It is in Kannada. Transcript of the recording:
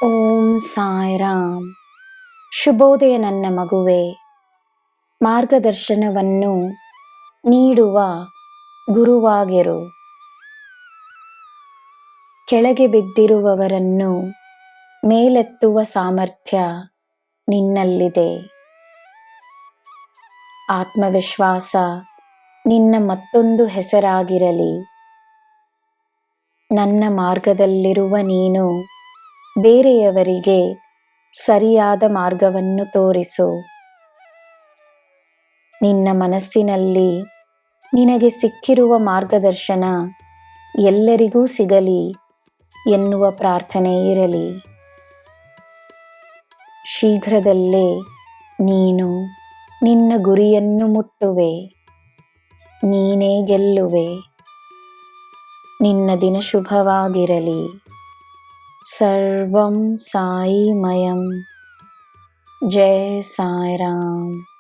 ಓಂ ಸಾಯಿರಾಮ್. ಶುಭೋದಯ ನನ್ನ ಮಗುವೆ. ಮಾರ್ಗದರ್ಶನವನ್ನು ನೀಡುವ ಗುರುವಾಗಿರು. ಕೆಳಗೆ ಬಿದ್ದಿರುವವರನ್ನು ಮೇಲೆತ್ತುವ ಸಾಮರ್ಥ್ಯ ನಿನ್ನಲ್ಲಿದೆ. ಆತ್ಮವಿಶ್ವಾಸ ನಿನ್ನ ಮತ್ತೊಂದು ಹೆಸರಾಗಿರಲಿ. ನನ್ನ ಮಾರ್ಗದಲ್ಲಿರುವ ನೀನು ಬೇರೆಯವರಿಗೆ ಸರಿಯಾದ ಮಾರ್ಗವನ್ನು ತೋರಿಸು. ನಿನ್ನ ಮನಸ್ಸಿನಲ್ಲಿ ನಿನಗೆ ಸಿಕ್ಕಿರುವ ಮಾರ್ಗದರ್ಶನ ಎಲ್ಲರಿಗೂ ಸಿಗಲಿ ಎನ್ನುವ ಪ್ರಾರ್ಥನೆ ಇರಲಿ. ಶೀಘ್ರದಲ್ಲೇ ನೀನು ನಿನ್ನ ಗುರಿಯನ್ನು ಮುಟ್ಟುವೆ. ನೀನೇ ಗೆಲ್ಲುವೆ. ನಿನ್ನ ದಿನ ಶುಭವಾಗಿರಲಿ. ಸರ್ವಂ ಸಾಯಿಮಯಂ. ಜೈ ಸಾಯಿರಾಮ್.